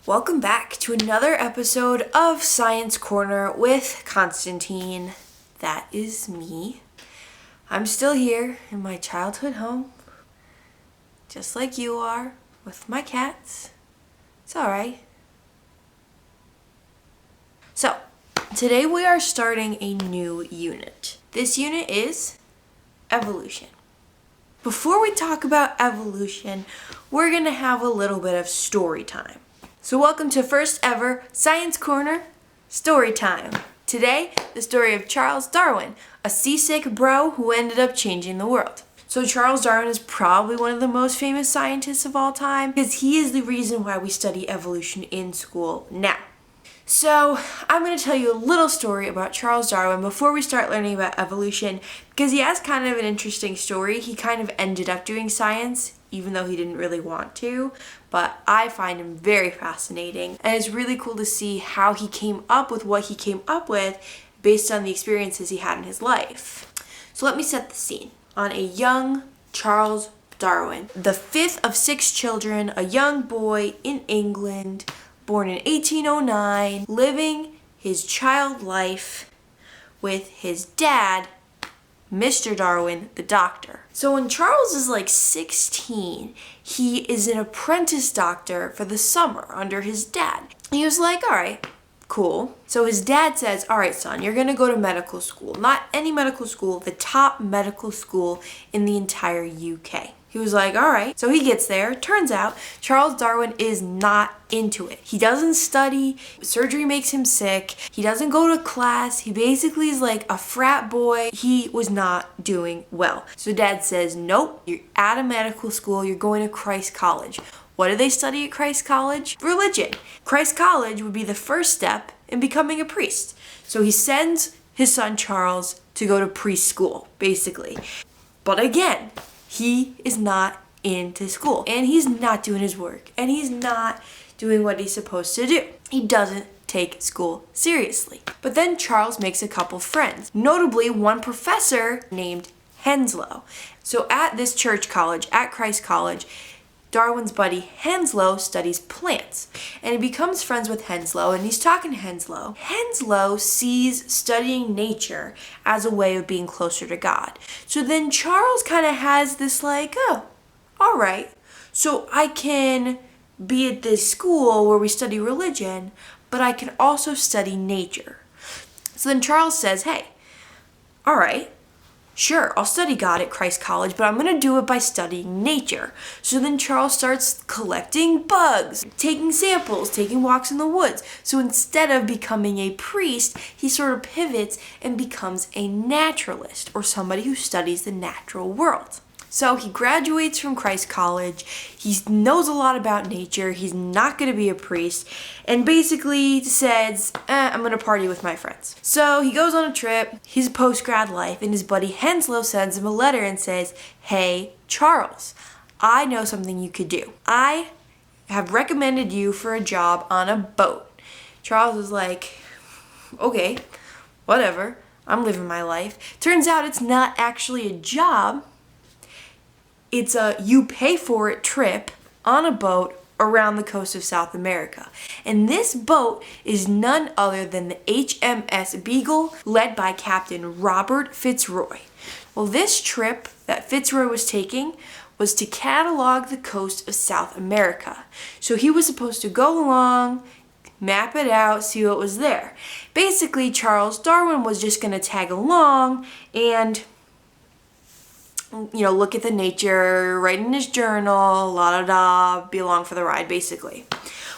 Welcome back to another episode of Science Corner with Konstantine. That is me. I'm still here in my childhood home, just like you are, with my cats. It's alright. So, today we are starting a new unit. This unit is evolution. Before we talk about evolution, we're going to have a little bit of story time. So welcome to first ever Science Corner Story Time. Today, the story of Charles Darwin, a seasick bro who ended up changing the world. So Charles Darwin is probably one of the most famous scientists of all time because he is the reason why we study evolution in school now. So I'm going to tell you a little story about Charles Darwin before we start learning about evolution because he has kind of an interesting story. He kind of ended up doing science even though he didn't really want to, but I find him very fascinating and it's really cool to see how he came up with what he came up with based on the experiences he had in his life. So let me set the scene. On a young Charles Darwin, the fifth of 6 children, a young boy in England, born in 1809, living his child life with his dad, Mr. Darwin, the doctor. So when Charles is like 16, he is an apprentice doctor for the summer under his dad. He was like, all right, cool. So his dad says, all right, son, you're going to go to medical school. Not any medical school, the top medical school in the entire UK. He was like, all right. So he gets there. Turns out Charles Darwin is not into it. He doesn't study. Surgery makes him sick. He doesn't go to class. He basically is like a frat boy. He was not doing well. So dad says, nope, you're out of medical school. You're going to Christ College. What do they study at Christ College? Religion. Christ College would be the first step in becoming a priest. So he sends his son Charles to go to priest school, basically. But again, he is not into school and he's not doing his work and he's not doing what he's supposed to do. He doesn't take school seriously. But then Charles makes a couple friends, notably one professor named Henslow. So at this church college, at Christ College, Darwin's buddy Henslow studies plants and he becomes friends with Henslow and he's talking to Henslow. Henslow sees studying nature as a way of being closer to God. So then Charles kind of has this like, oh, all right, so I can be at this school where we study religion, but I can also study nature. So then Charles says, hey, all right, sure, I'll study God at Christ College, but I'm going to do it by studying nature. So then Charles starts collecting bugs, taking samples, taking walks in the woods. So instead of becoming a priest, he sort of pivots and becomes a naturalist or somebody who studies the natural world. So he graduates from Christ College, he knows a lot about nature, he's not going to be a priest, and basically says, I'm going to party with my friends. So he goes on a trip, his post-grad life, and his buddy Henslow sends him a letter and says, hey, Charles, I know something you could do. I have recommended you for a job on a boat. Charles was like, okay, whatever, I'm living my life. Turns out it's not actually a job. It's a you pay for it trip on a boat around the coast of South America. And this boat is none other than the HMS Beagle, led by Captain Robert Fitzroy. Well, this trip that Fitzroy was taking was to catalog the coast of South America. So he was supposed to go along, map it out, see what was there. Basically, Charles Darwin was just going to tag along and look at the nature, write in his journal, be along for the ride, basically.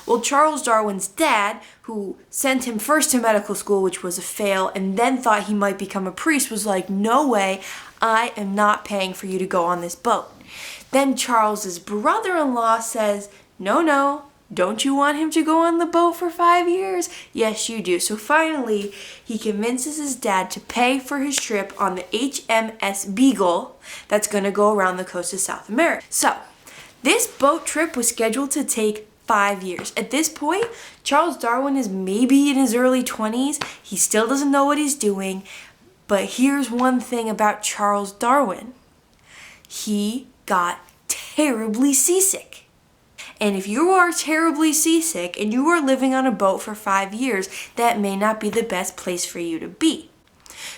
Well, Charles Darwin's dad, who sent him first to medical school, which was a fail, and then thought he might become a priest, was like, no way, I am not paying for you to go on this boat. Then Charles's brother-in-law says, no, don't you want him to go on the boat for 5 years? Yes, you do. So finally, he convinces his dad to pay for his trip on the HMS Beagle that's going to go around the coast of South America. So this boat trip was scheduled to take 5 years. At this point, Charles Darwin is maybe in his early 20s. He still doesn't know what he's doing. But here's one thing about Charles Darwin. He got terribly seasick. And if you are terribly seasick and you are living on a boat for 5 years, that may not be the best place for you to be.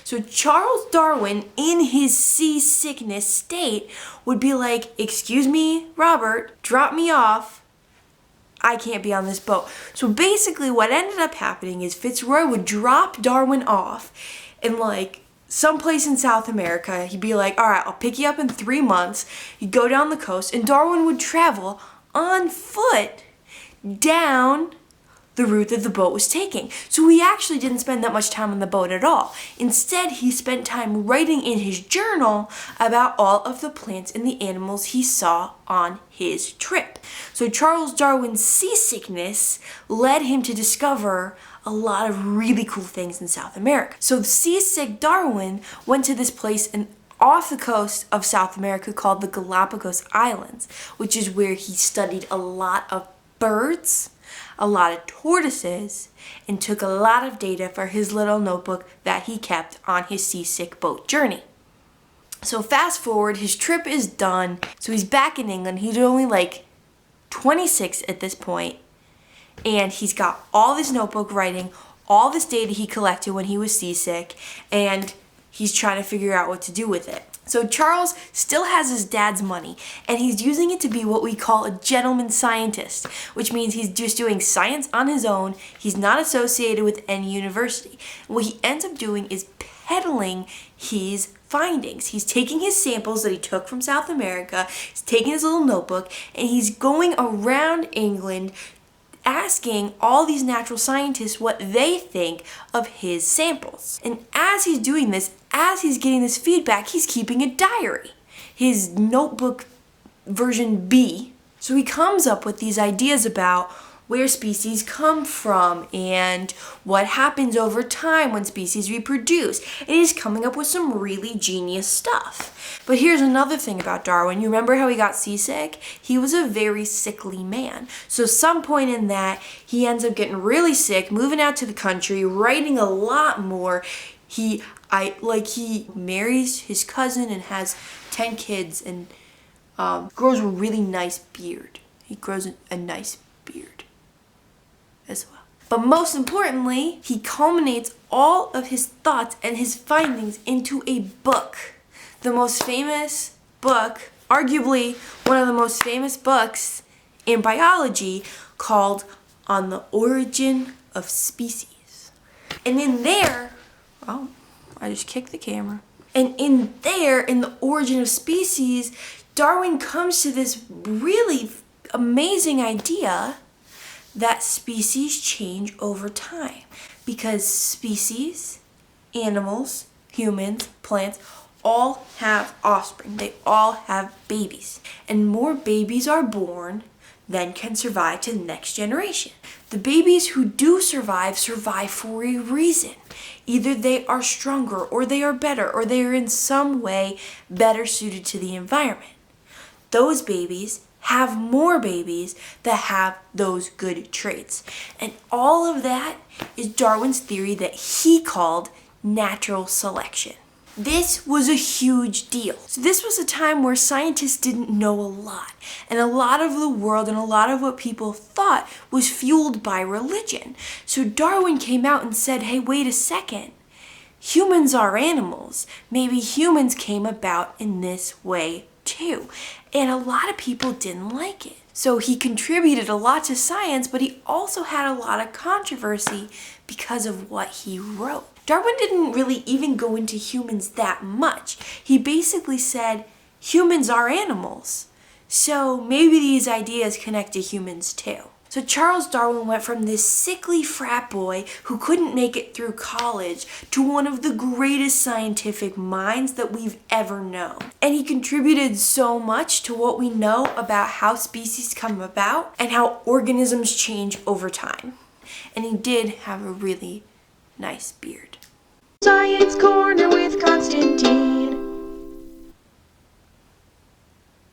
So Charles Darwin, in his seasickness state, would be like, "Excuse me, Robert, drop me off. I can't be on this boat." So basically what ended up happening is Fitzroy would drop Darwin off in like someplace in South America. He'd be like, "All right, I'll pick you up in 3 months." He'd go down the coast and Darwin would travel on foot down the route that the boat was taking. So he actually didn't spend that much time on the boat at all. Instead, he spent time writing in his journal about all of the plants and the animals he saw on his trip. So Charles Darwin's seasickness led him to discover a lot of really cool things in South America. So seasick Darwin went to this place off the coast of South America called the Galapagos Islands, which is where he studied a lot of birds, a lot of tortoises, and took a lot of data for his little notebook that he kept on his seasick boat journey. So fast forward, his trip is done. So he's back in England. He's only like 26 at this point, and he's got all this notebook writing, all this data he collected when he was seasick, and he's trying to figure out what to do with it. So Charles still has his dad's money, and he's using it to be what we call a gentleman scientist, which means he's just doing science on his own. He's not associated with any university. And what he ends up doing is peddling his findings. He's taking his samples that he took from South America, he's taking his little notebook, and he's going around England asking all these natural scientists what they think of his samples. And as he's doing this, as he's getting this feedback, he's keeping a diary, his notebook version B. So he comes up with these ideas about where species come from and what happens over time when species reproduce. And he's coming up with some really genius stuff. But here's another thing about Darwin. You remember how he got seasick? He was a very sickly man. So some point in that, he ends up getting really sick, moving out to the country, writing a lot more. He marries his cousin and has 10 kids and grows a really nice beard. He grows a nice beard as well. But most importantly, he culminates all of his thoughts and his findings into a book. The most famous book, arguably one of the most famous books in biology, called On the Origin of Species. And in there, oh, I just kicked the camera. And in there, in the Origin of Species, Darwin comes to this really amazing idea that species change over time, because species, animals, humans, plants, all have offspring. They all have babies. And more babies are born than can survive to the next generation. The babies who do survive for a reason. Either they are stronger, or they are better, or they are in some way better suited to the environment. Those babies have more babies that have those good traits. And all of that is Darwin's theory that he called natural selection. This was a huge deal. So this was a time where scientists didn't know a lot. And a lot of the world and a lot of what people thought was fueled by religion. So Darwin came out and said, hey, wait a second. Humans are animals. Maybe humans came about in this way too. And a lot of people didn't like it. So he contributed a lot to science, but he also had a lot of controversy because of what he wrote. Darwin didn't really even go into humans that much. He basically said, humans are animals. So maybe these ideas connect to humans too. So Charles Darwin went from this sickly frat boy who couldn't make it through college to one of the greatest scientific minds that we've ever known. And he contributed so much to what we know about how species come about and how organisms change over time. And he did have a really nice beard. Science Corner with Konstantine.